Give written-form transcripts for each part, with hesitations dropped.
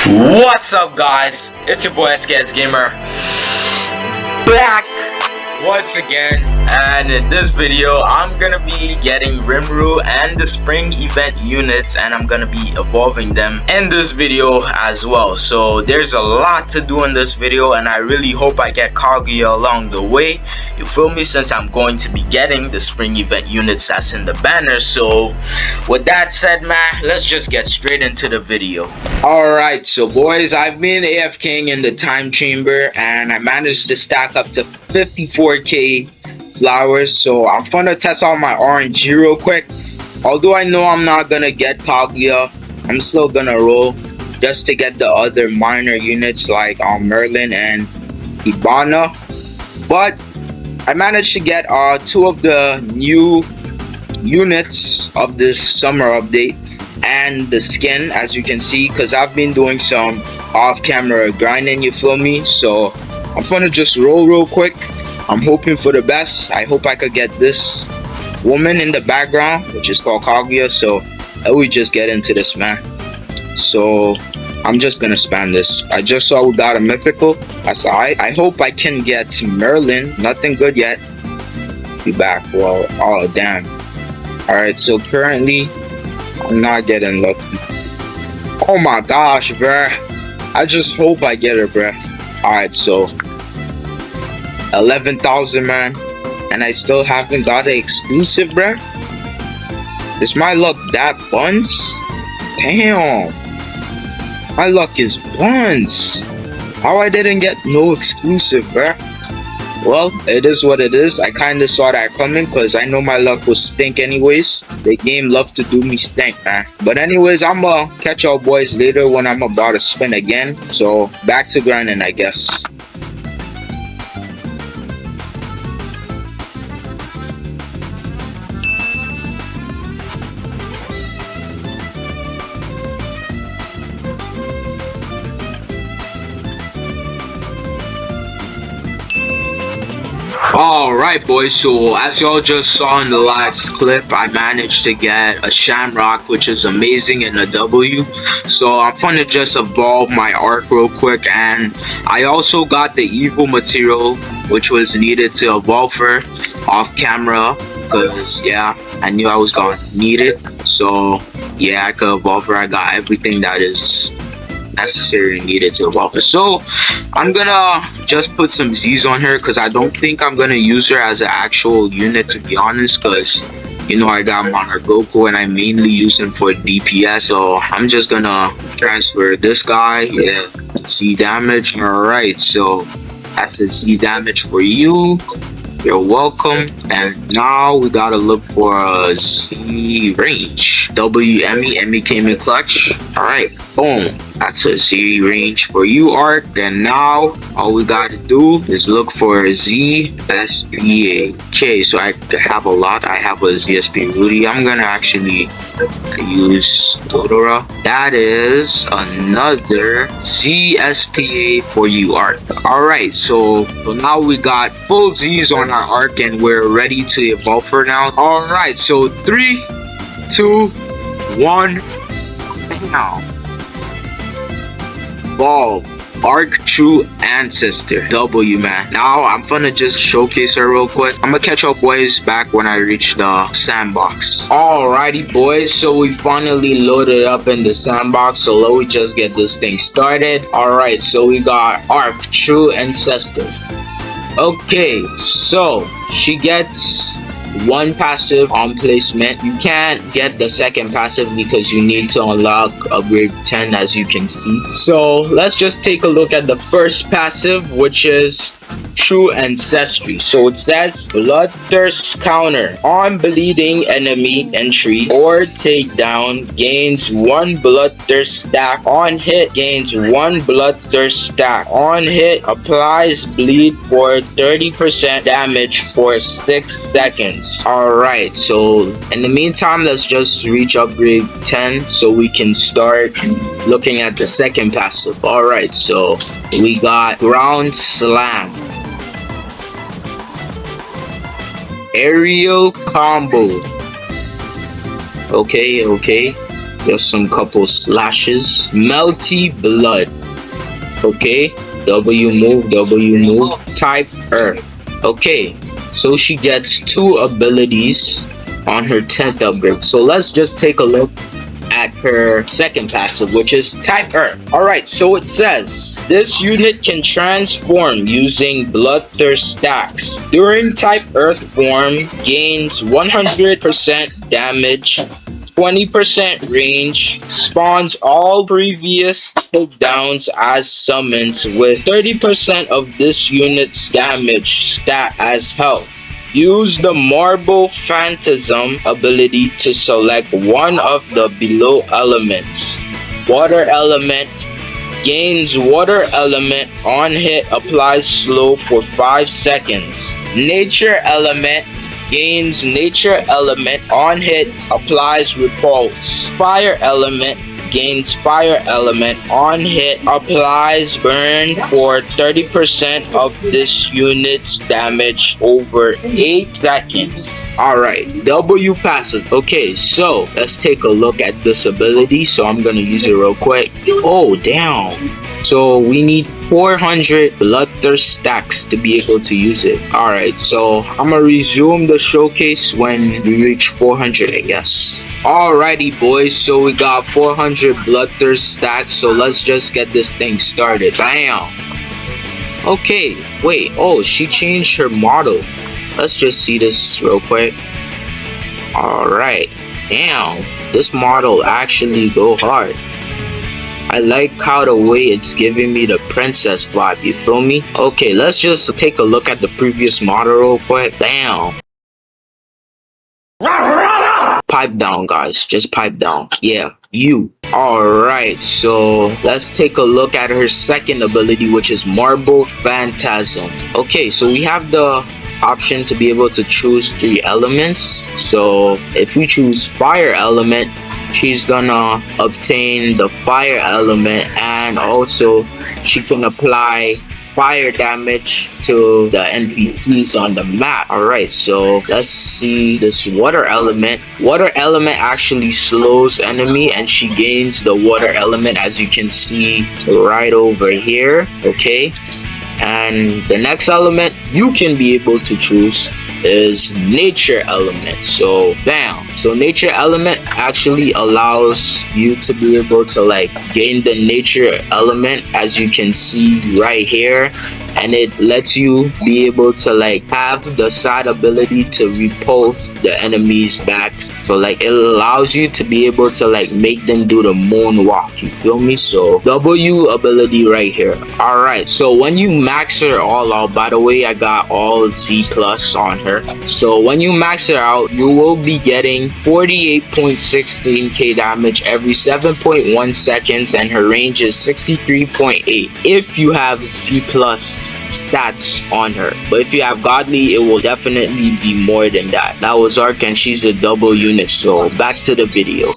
What's up, guys? It's your boy SKS Gamer back once again, and in this video I'm gonna be getting Rimuru and the spring event units, and I'm gonna be evolving them in this video as well. So there's a lot to do in this video, and I really hope I get Kaguya along the way, you feel me, since I'm going to be getting the spring event units that's in the banner. So with that said, man, let's just get straight into the video. Alright, so boys, I've been AFKing in the time chamber and I managed to stack up to 54k flowers, so I'm gonna test out my RNG real quick. Although I know I'm not gonna get Kaguya, I'm still gonna roll just to get the other minor units like Merlin and Ibana. But I managed to get two of the new units of this summer update and the skin, as you can see, because I've been doing some off-camera grinding, you feel me. So I'm gonna just roll real quick. I'm hoping for the best. I hope I could get this woman in the background, which is called Kaguya. So we just get into this, man. So I'm just gonna spam this. I just saw we got a mythical. That's alright. I hope I can get Merlin. Nothing good yet. Be back. Well, oh damn. Alright, so currently I'm not getting lucky. Oh my gosh, bruh. I just hope I get her, bruh. Alright, so 11,000, man. And I still haven't got an exclusive, bruh. Is my luck that buns? Damn. My luck is buns. How I didn't get no exclusive, bruh. Well, it is what it is. I kinda saw that coming because I know my luck was stink anyways. The game loved to do me stink, man. But anyways, I'm gonna catch y'all boys later when I'm about to spin again. So back to grinding, I guess. Alright boys, so as y'all just saw in the last clip, I managed to get a Shamrock, which is amazing, in a W. So I'm gonna just evolve my arc real quick, and I also got the evil material, which was needed to evolve her off camera, because yeah, I knew I was gonna need it. So yeah, I could evolve her. I got everything that is necessary and needed to evolve her. So I'm gonna just put some Z's on her because I don't think I'm gonna use her as an actual unit, to be honest, because you know I got Monarch Goku and I mainly use him for DPS. So I'm just gonna transfer this guy. Yeah, Z damage. Alright, so that's a Z damage for you. You're welcome. And now we gotta look for a Z range. W Emmy came in clutch. Alright, boom. That's a Z range for you, Arc. And now all we gotta do is look for a Z SPA. Okay, so I have a lot. I have a ZSP Rudy. I'm gonna actually use Totoro. That is another ZSPA for you, Arc. Alright, so now we got full Z's on our Arc and we're ready to evolve her now. Alright, so 3, 2, 1. Now evolve Arc True Ancestor W, man. Now I'm gonna just showcase her real quick. I'm gonna catch up boys back when I reach the sandbox. Alrighty boys, so we finally loaded up in the sandbox, so let me just get this thing started. Alright, so we got Arc True Ancestor. Okay, so she gets one passive on placement. You can't get the second passive because you need to unlock upgrade 10, as you can see. So let's just take a look at the first passive, which is True Ancestry. So it says Bloodthirst counter on bleeding enemy entry or takedown, gains 1 Bloodthirst stack on hit, gains 1 Bloodthirst stack on hit, applies bleed for 30% damage for 6 seconds. Alright, so in the meantime, let's just reach upgrade 10 so we can start looking at the second passive. Alright, so we got Ground Slam, Aerial Combo. Okay. Just some couple slashes. Melty blood. Okay. W move. Type Earth. Okay. So she gets 2 abilities on her 10th upgrade. So let's just take a look at her second passive, which is Type Earth. Alright, so it says this unit can transform using Bloodthirst stacks. During Type Earth form, gains 100% damage, 20% range, spawns all previous takedowns as summons with 30% of this unit's damage stat as health. Use the Marble Phantasm ability to select one of the below elements. Water element. Gains water element on hit, applies slow for 5 seconds. Nature element. Gains nature element on hit, applies repulse. Fire element. Gains fire element on hit, applies burn for 30% of this unit's damage over 8 seconds. Alright, W passive. Okay, so let's take a look at this ability. So I'm gonna use it real quick. Oh damn. So we need 400 Bloodthirst stacks to be able to use it. Alright, so I'm gonna resume the showcase when we reach 400, I guess. Alrighty boys, so we got 400 Bloodthirst stacks, so let's just get this thing started. Bam! Okay, wait, oh, she changed her model. Let's just see this real quick. Alright, damn, this model actually go hard. I like how the way it's giving me the princess vibe, you feel me? Okay, let's just take a look at the previous model real quick. Damn. Pipe down, guys. Just pipe down. Yeah, you. Alright, so let's take a look at her second ability, which is Marble Phantasm. Okay, so we have the option to be able to choose 3 elements. So if we choose fire element, she's gonna obtain the fire element, and also she can apply fire damage to the NPCs on the map. Alright, so let's see this water element. Water element actually slows enemy, and she gains the water element, as you can see right over here. Okay, and the next element you can be able to choose is nature element. So bam, so nature element actually allows you to be able to like gain the nature element, as you can see right here, and it lets you be able to like have the side ability to repulse the enemies back. So like it allows you to be able to like make them do the moonwalk, you feel me? So W ability right here. Alright, so when you max her all out, by the way, I got all Z plus on her. So when you max her out, you will be getting 48.16k damage every 7.1 seconds, and her range is 63.8 if you have Z plus stats on her. But if you have godly, it will definitely be more than that. That was Ark, and she's a double unit. So back to the video.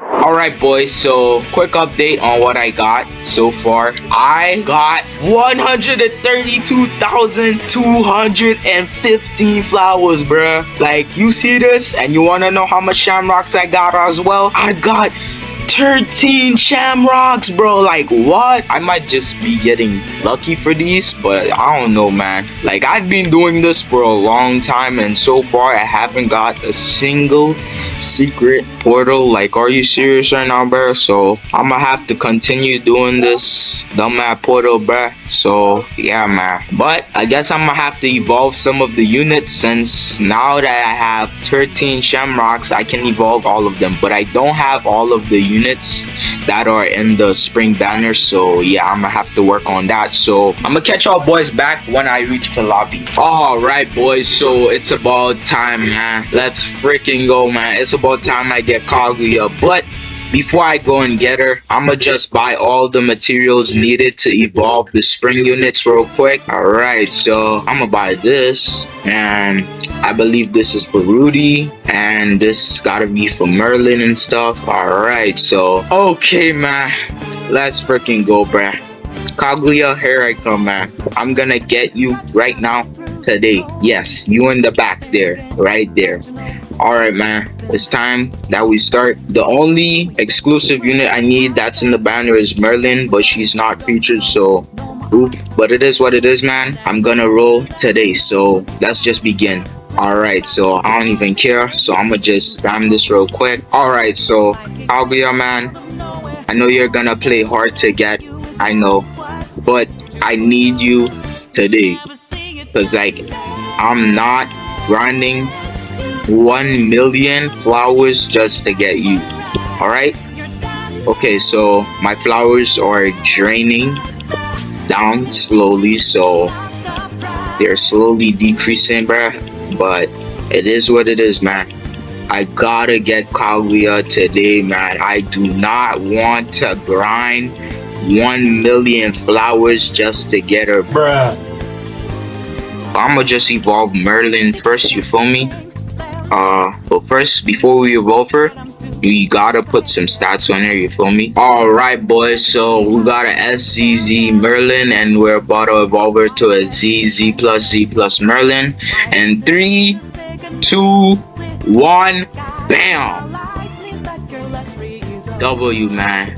Alright boys, so quick update on what I got so far. I got 132,215 flowers, bruh. Like, you see this and you wanna know how much shamrocks I got as well? I got 13 shamrocks, bro. Like, what? I might just be getting lucky for these, but I don't know, man. Like, I've been doing this for a long time, and so far I haven't got a single secret portal. Like, are you serious right now, bro? So I'm gonna have to continue doing this dumbass portal, bruh. So yeah, man, but I guess I'm gonna have to evolve some of the units, since now that I have 13 shamrocks I can evolve all of them, but I don't have all of the units that are in the spring banner. So yeah, I'm gonna have to work on that. So I'm gonna catch y'all boys back when I reach the lobby. Alright boys, so it's about time, man. Let's freaking go, man. It's about time I get Kaguya, but before I go and get her, I'ma just buy all the materials needed to evolve the spring units real quick. Alright, so I'ma buy this, and I believe this is for Rudy, and this gotta be for Merlin and stuff. Alright, so okay, man, let's freaking go, bruh. Kaglia, here I come, man. I'm gonna get you right now, today. Yes, you in the back there, right there. Alright, man, it's time that we start. The only exclusive unit I need that's in the banner is Merlin, but she's not featured, so oop. But it is what it is, man. I'm gonna roll today, so let's just begin. Alright, so I don't even care, so I'ma just spam this real quick. Alright, so Kaglia, man, I know you're gonna play hard to get, I know, but I need you today, cause like I'm not grinding 1 million flowers just to get you. Alright, okay, so my flowers are draining down slowly, so they're slowly decreasing, bruh, but it is what it is, man. I gotta get Kaglia today, man. I do not want to grind 1 million flowers just to get her, bruh. I'ma just evolve Merlin first, you feel me? But first, before we evolve her, we gotta put some stats on her, you feel me? Alright, boys, so we got a SZZ Merlin, and we're about to evolve her to a ZZ plus Z plus Merlin. And 3, 2, 1, bam! W, man.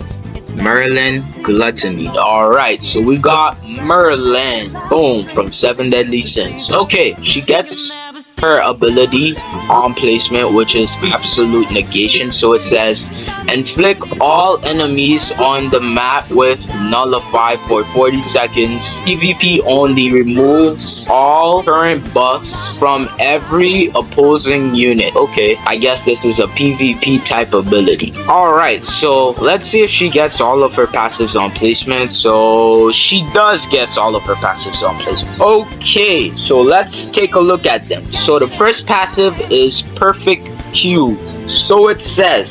Merlin Gluttony. Alright, so we got Merlin. Boom, from 7 Deadly Sins. Okay, she gets her ability on placement, which is absolute negation. So it says inflict all enemies on the map with nullify for 40 seconds. PvP only, removes all current buffs from every opposing unit. Okay, I guess this is a PvP type ability. Alright, so let's see if she gets all of her passives on placement. So she does get all of her passives on placement. Okay, so let's take a look at them. So the first passive is Perfect Cube. So it says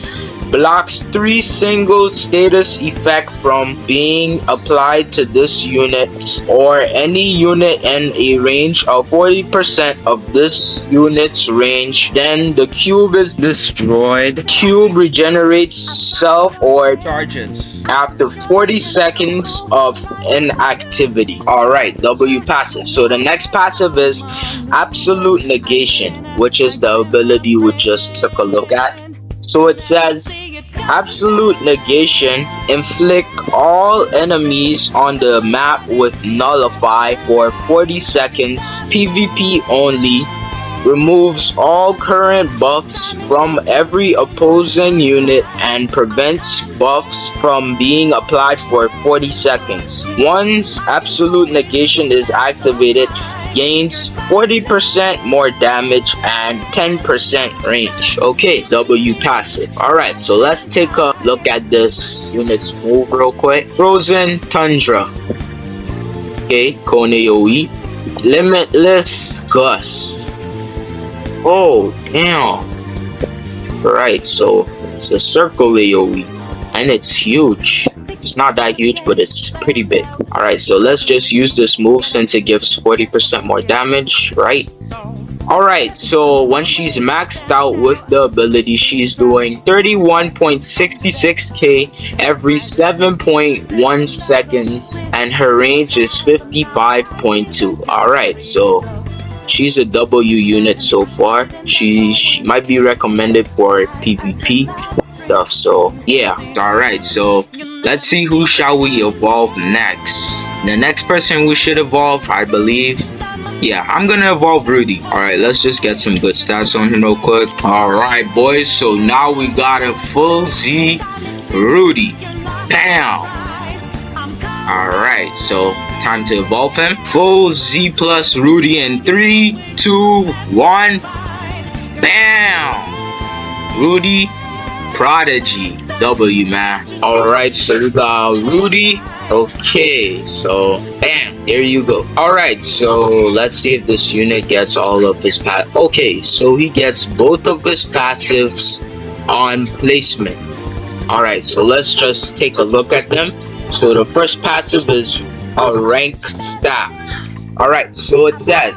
blocks 3 single status effect from being applied to this unit or any unit in a range of 40% of this unit's range. Then the cube is destroyed. Cube regenerates self or charges after 40 seconds of inactivity. Alright, W passive. So the next passive is Absolute Negation, which is the ability we just took a look at. So it says Absolute Negation, inflict all enemies on the map with nullify for 40 seconds, PvP only, removes all current buffs from every opposing unit and prevents buffs from being applied for 40 seconds. Once Absolute Negation is activated, gains 40% more damage and 10% range. Okay, W passive. Alright, so let's take a look at this unit's move real quick. Frozen Tundra. Okay, Koneoi. Limitless Gust. Oh, damn. Right, so it's a circle AoE, and it's huge. It's not that huge, but it's pretty big. Alright, so let's just use this move since it gives 40% more damage, right? Alright, so when she's maxed out with the ability, she's doing 31.66k every 7.1 seconds, and her range is 55.2. Alright, so she's a W unit so far. She might be recommended for PvP stuff, so yeah. Alright, so let's see who shall we evolve next. The next person we should evolve, I believe, yeah, I'm gonna evolve Rudy. Alright, let's just get some good stats on him real quick. Alright, boys, so now we got a full Z Rudy. Bam! Alright, so time to evolve him. Full Z plus Rudy in 3, 2, 1. Bam! Rudy Prodigy. W, man. Alright, so we got Rudy. Okay, so bam, there you go. Alright, so let's see if this unit gets all of his Okay, so he gets both of his passives on placement. Alright, so let's just take a look at them. So the first passive is a rank staff. Alright, so it says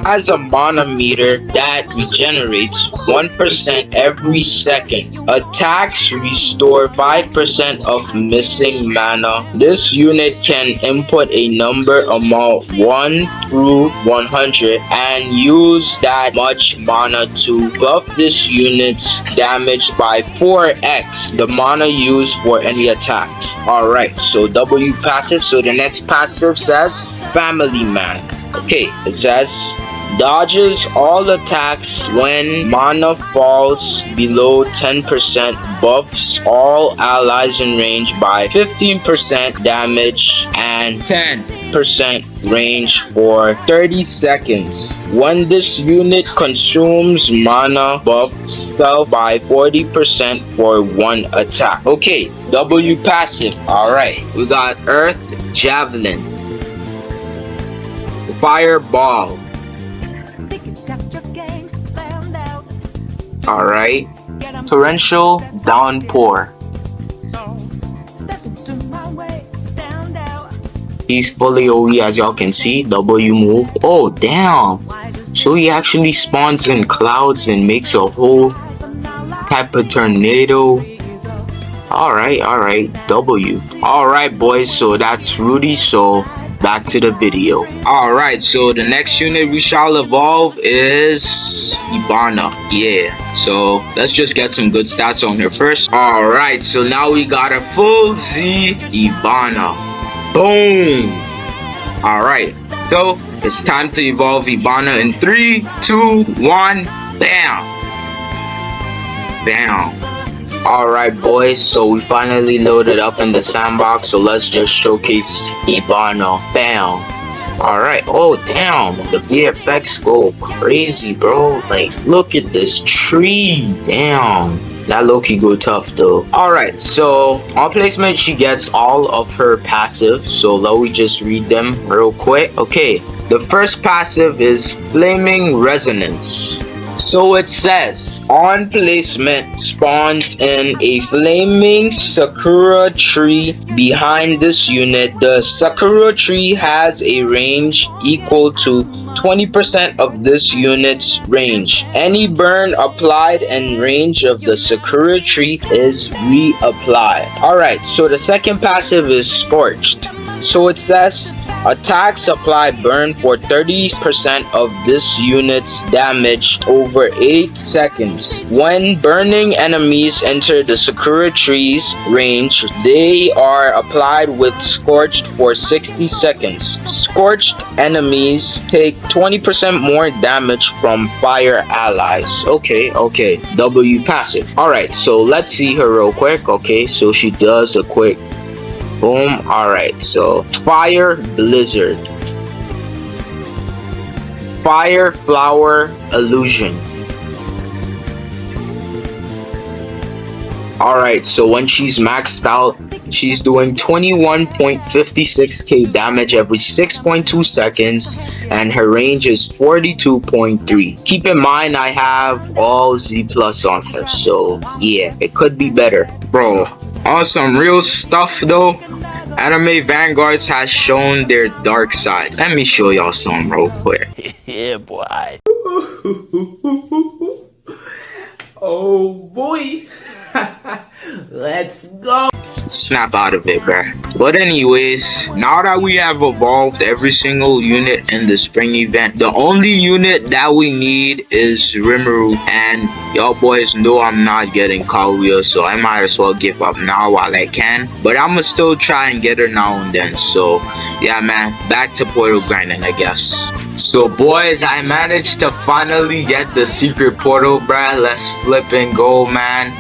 has a mana meter that regenerates 1% every second. Attacks restore 5% of missing mana. This unit can input a number amount 1 through 100 and use that much mana to buff this unit's damage by 4x the mana used for any attack. Alright, so W passive. So the next passive says Family Man. Okay, it says dodges all attacks when mana falls below 10%, buffs all allies in range by 15% damage and 10% range for 30 seconds. When this unit consumes mana, buffs fell by 40% for one attack. Okay, W passive. Alright, we got Earth Javelin, Fireball. Alright, Torrential Downpour. He's fully OE as y'all can see. W move. Oh damn! So he actually spawns in clouds and makes a whole type of tornado. Alright, W. Alright boys, so that's Rudy, so back to the video. Alright, so the next unit we shall evolve is Ibana. Yeah, so let's just get some good stats on her first. Alright, so now we got a full Z Ibana. Boom! Alright, so it's time to evolve Ibana in 3, 2, 1, bam! Bam! Alright boys, so we finally loaded up in the sandbox, so let's just showcase Ibana. Bam! Alright, oh damn, the VFX go crazy bro, like look at this tree, damn. That low-key go tough though. Alright, so on placement she gets all of her passive, so let me just read them real quick. Okay, the first passive is Flaming Resonance. So it says, on placement spawns in a flaming sakura tree behind this unit. The sakura tree has a range equal to 20% of this unit's range. Any burn applied in range of the sakura tree is reapplied. Alright, so the second passive is Scorched. So it says, attacks apply burn for 30% of this unit's damage over 8 seconds. When burning enemies enter the Sakura tree's range, they are applied with Scorched for 60 seconds. Scorched enemies take 20% more damage from fire allies. Okay, W passive. Alright, so let's see her real quick. Okay, so she does a quick boom. Alright, so Fire Blizzard, Fire Flower Illusion. Alright, so when she's maxed out, she's doing 21.56k damage every 6.2 seconds, and her range is 42.3. Keep in mind I have all Z plus on her, so yeah, it could be better. Bro, on some real stuff though, Anime Vanguards has shown their dark side. Let me show y'all some real quick. Yeah, boy. Oh boy. Let's go. Snap out of it, bruh. But anyways, now that we have evolved every single unit in the spring event, the only unit that we need is Rimuru, and y'all boys know I'm not getting Kaguya, so I might as well give up now while I can. But I'ma still try and get her now and then, so yeah man, back to portal grinding I guess. So boys, I managed to finally get the secret portal, bruh. Let's flip and go, man.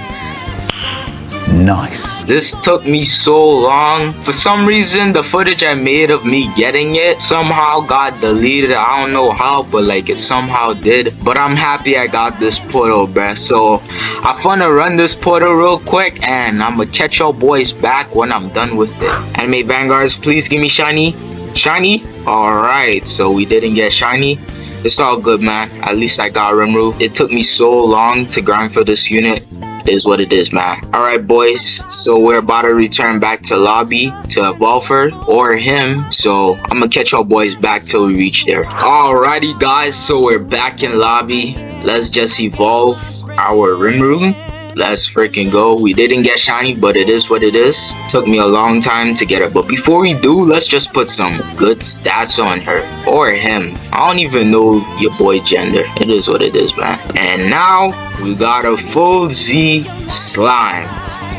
Nice. This took me so long. For some reason, the footage I made of me getting it somehow got deleted. I don't know how, but like it somehow did. But I'm happy I got this portal, bruh. So I'm gonna run this portal real quick, and I'm gonna catch y'all boys back when I'm done with it. Anime Vanguards, please give me shiny. Shiny? Alright, so we didn't get shiny. It's all good, man. At least I got Rimuru. It took me so long to grind for this unit. Is what it is, man. Alright, boys. So we're about to return back to lobby to evolve her or him. So I'm gonna catch y'all boys back till we reach there. Alrighty, guys. So we're back in lobby. Let's just evolve our Rimroom. Let's freaking go. We didn't get shiny, but it is what it is. Took me a long time to get it. But before we do, let's just put some good stats on her. Or him. I don't even know your boy gender. It is what it is, man. And now, we got a full Z slime.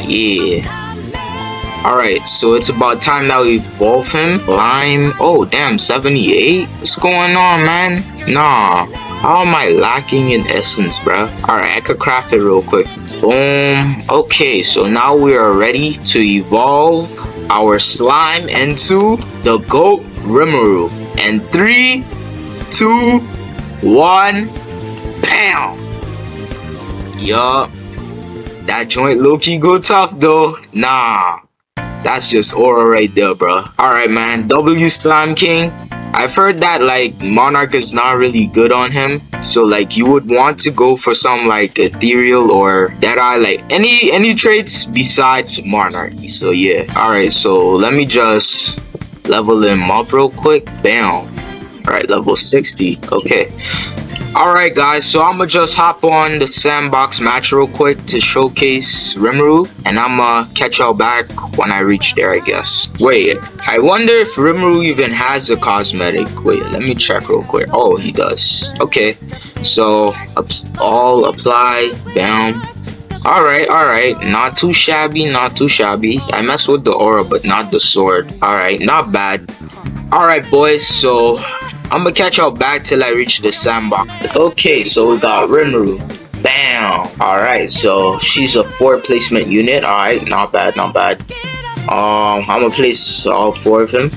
Yeah. Alright, so it's about time that we evolve him. Slime. Oh, damn, 78? What's going on, man? Nah. How am I lacking in essence, bruh? Alright, I could craft it real quick. Boom. Okay, so now we are ready to evolve our slime into the GOAT Rimuru. And 3, 2, 1, bam! Yup. That joint low-key go tough though. Nah. That's just aura right there, bro. Alright, man. W Slime King. I've heard that like Monarch is not really good on him, so like you would want to go for some like Ethereal or Deadeye, like any traits besides Monarchy. So yeah. Alright, so let me just level him up real quick. Bam. Alright, level 60. Okay. Alright guys, so I'ma just hop on the sandbox match real quick to showcase Rimuru, and I'ma catch y'all back when I reach there, I guess. Wait, I wonder if Rimuru even has a cosmetic. Wait, let me check real quick. Oh, he does. Okay, so all apply, bam. Alright, not too shabby, not too shabby. I mess with the aura, but not the sword. Alright, not bad. Alright boys, so I'm gonna catch y'all back till I reach the sandbox. Okay, so we got Rimuru. Bam! Alright, so she's a 4 placement unit. Alright, not bad, not bad. I'm gonna place all 4 of them.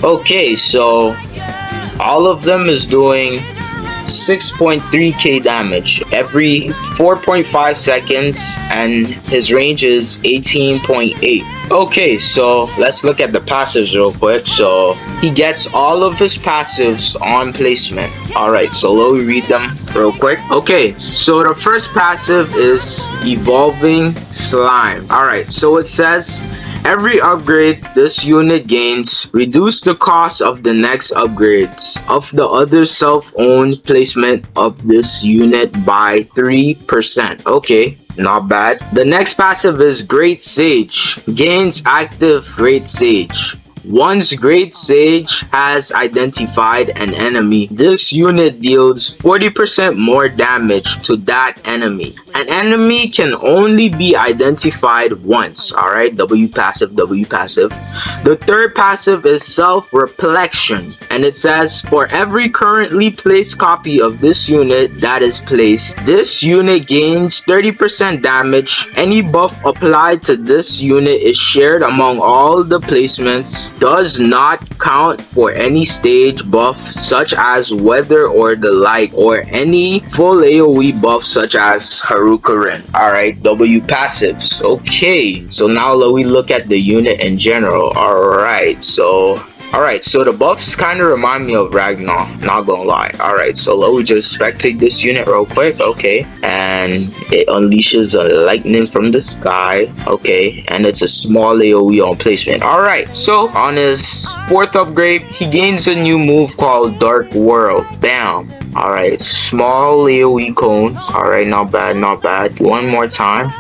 Okay, so all of them is doing 6.3k damage every 4.5 seconds, and his range is 18.8. Okay, so let's look at the passives real quick. So he gets all of his passives on placement. Alright, so let me read them real quick. Okay, so the first passive is Evolving Slime. Alright, so it says every upgrade this unit gains, reduce the cost of the next upgrades of the other self-owned placement of this unit by 3%. Okay, not bad. The next passive is Great Sage. Gains active Great Sage. Once Great Sage has identified an enemy, this unit deals 40% more damage to that enemy. An enemy can only be identified once. Alright, W passive, W passive. The third passive is Self-Reflection, and it says for every currently placed copy of this unit that is placed, this unit gains 30% damage. Any buff applied to this unit is shared among all the placements, does not count for any stage buff such as weather or the like, or any full AoE buff such as Haruka. Alright, W passives. Okay, so now let me look at the unit in general. Alright, so the buffs kind of remind me of Ragnar, not gonna lie. Alright, so let me just spectate this unit real quick. Okay, and it unleashes a lightning from the sky. Okay, and it's a small AoE on placement. Alright, so on his 4th upgrade, he gains a new move called Dark World. Bam. Alright, small AoE cone. Alright, not bad, not bad. One more time.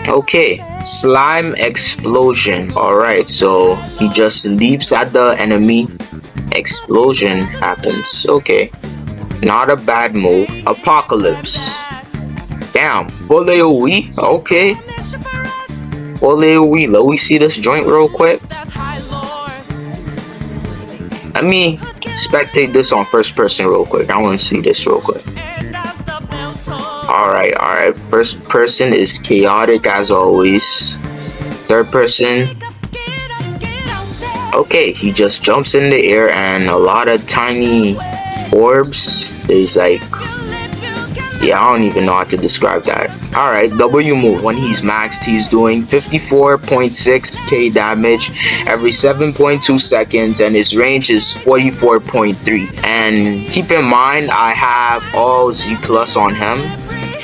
Okay, Slime Explosion. Alright, so he just leaps at the enemy. Explosion happens. Okay, not a bad move. Apocalypse. Damn, full AoE. Okay, full AoE. Let me see this joint real quick. Let me spectate this on first person real quick. I want to see this real quick. Alright, first person is chaotic as always. Third person, okay, he just jumps in the air and a lot of tiny orbs. Is like, yeah, I don't even know how to describe that. Alright, W move. When he's maxed, he's doing 54.6k damage every 7.2 seconds, and his range is 44.3. And keep in mind, I have all Z plus on him.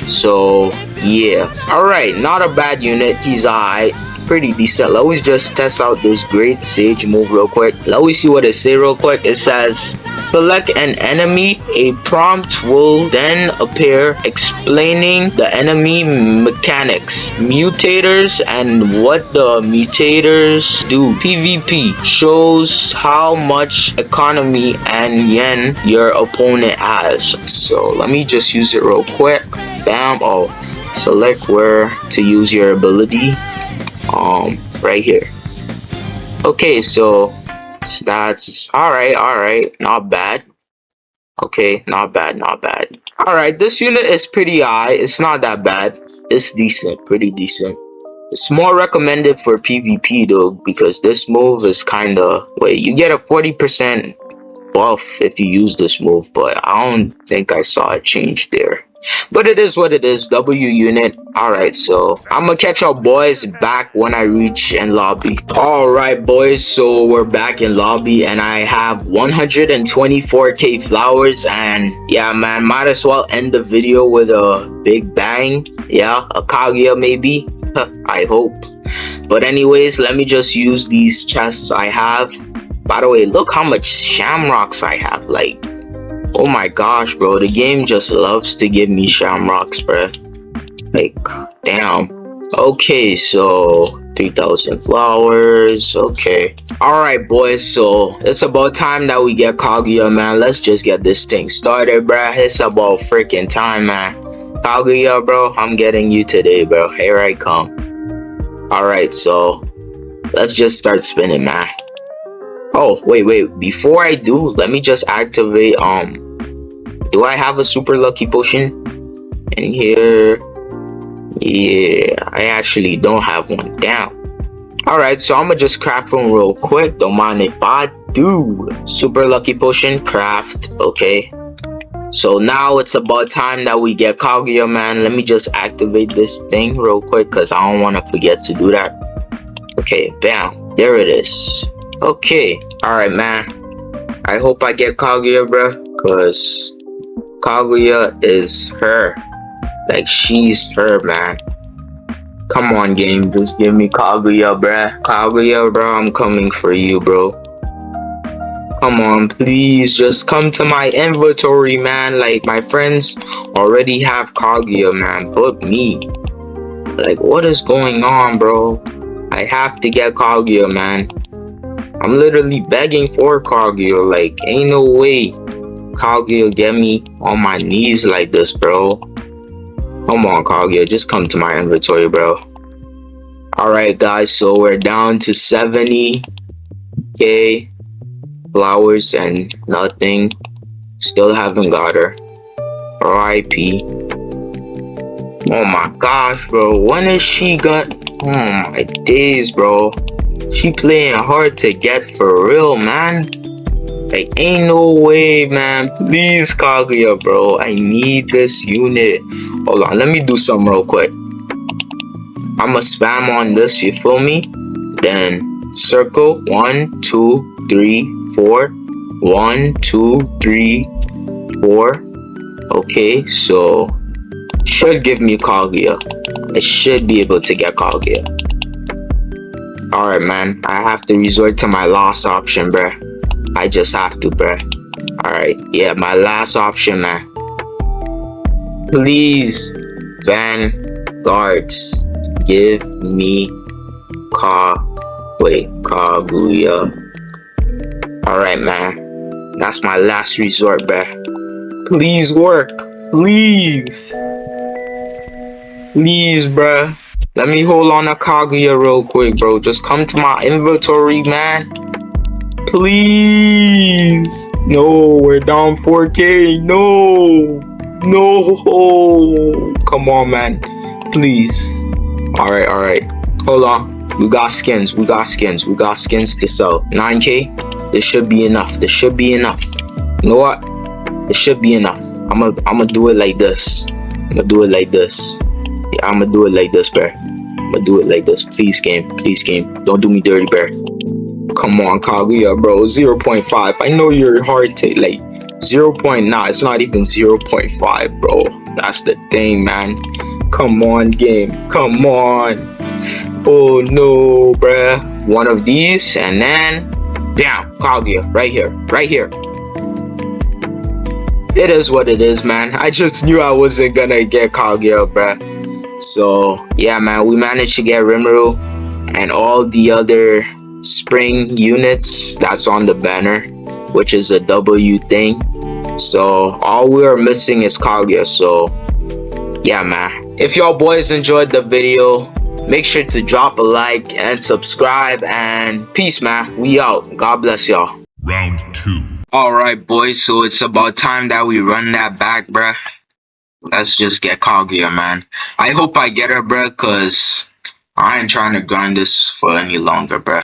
So yeah, all right, not a bad unit. He's alright, pretty decent. Let me just test out this great sage move real quick. Let me see what it say real quick. It says select an enemy. A prompt will then appear explaining the enemy mechanics, mutators, and what the mutators do. PvP shows how much economy and yen your opponent has. So let me just use it real quick. Bam. Oh, select where to use your ability. Right here. Okay, so stats. Alright, not bad. Okay, not bad. Alright, this unit is pretty high. It's not that bad. It's decent, pretty decent. It's more recommended for PvP though, because this move is kinda, wait, you get a 40% buff if you use this move, but I don't think I saw a change there. But it is what it is. W unit. Alright, so I'm gonna catch y'all boys back when I reach in lobby. Alright boys, so we're back in lobby and I have 124k flowers, and yeah man, might as well end the video with a big bang. Yeah, a Kaguya maybe. I hope. But anyways, let me just use these chests I have. By the way, look how much shamrocks I have. Like, oh my gosh, bro, the game just loves to give me shamrocks, bro. Like, damn. Okay, so 3,000 flowers. Okay. Alright, boys, so it's about time that we get Kaguya, man. Let's just get this thing started, bro. It's about freaking time, man. Kaguya, bro, I'm getting you today, bro. Here I come. Alright, so let's just start spinning, man. Oh, wait, before I do, let me just activate, do I have a super lucky potion in here? Yeah, I actually don't have one. Damn. Alright, so I'm gonna just craft one real quick. Don't mind if I do. Super lucky potion, craft. Okay. So now it's about time that we get Kaguya, man. Let me just activate this thing real quick, because I don't want to forget to do that. Okay, bam. There it is. Okay. Alright, man. I hope I get Kaguya, bro, because Kaguya is her. Like, she's her, man. Come on, game. Just give me Kaguya, bruh. Kaguya, bro, I'm coming for you, bro. Come on, please. Just come to my inventory, man. Like, my friends already have Kaguya, man. But me. Like, what is going on, bro? I have to get Kaguya, man. I'm literally begging for Kaguya. Like, ain't no way Kaguya get me on my knees like this, bro. Come on, Kaguya, just come to my inventory, bro. Alright, guys, so we're down to 70k flowers and nothing. Still haven't got her. RIP. Oh my gosh, bro. When is she gonna... Oh my days, bro. She playing hard to get for real, man. Like, ain't no way, man. Please, Kaguya, bro. I need this unit. Hold on, let me do something real quick. I'ma spam on this, you feel me? Then circle 1, 2, 3, 4. 1, 2, 3, 4. Okay, so should give me Kaguya. I should be able to get Kaguya. Alright, man. I have to resort to my last option, bruh. I just have to, bruh. Alright, yeah, my last option, man. Please, Vanguards, give me Kaguya. Alright, man. That's my last resort, bruh. Please work. Please. Please, bruh. Let me hold on to Kaguya real quick, bro. Just come to my inventory, man. Please. No, we're down 4k. No. Come on, man. Please. Alright. Hold on. We got skins. We got skins to sell. 9k. This should be enough. You know what? This should be enough. I'ma do it like this. Yeah, I'ma do it like this, bro. Please, game. Don't do me dirty, bro. Come on, Kaguya, bro. 0.5. I know you're hard to, like, 0. Nah, it's not even 0.5, bro. That's the thing, man. Come on, game. Come on. Oh no, bruh. One of these, and then bam, Kaguya, right here, right here. It is what it is, man. I just knew I wasn't gonna get Kaguya, bruh. So yeah, man, we managed to get Rimuru and all the other spring units that's on the banner, which is a W thing. So all we are missing is Kaguya. So yeah, man, if y'all boys enjoyed the video, make sure to drop a like and subscribe, and peace, man. We out. God bless y'all. Round 2. Alright, boys, so it's about time that we run that back, bruh. Let's just get Kaguya, man. I hope I get her, bruh, cause I ain't trying to grind this for any longer, bruh.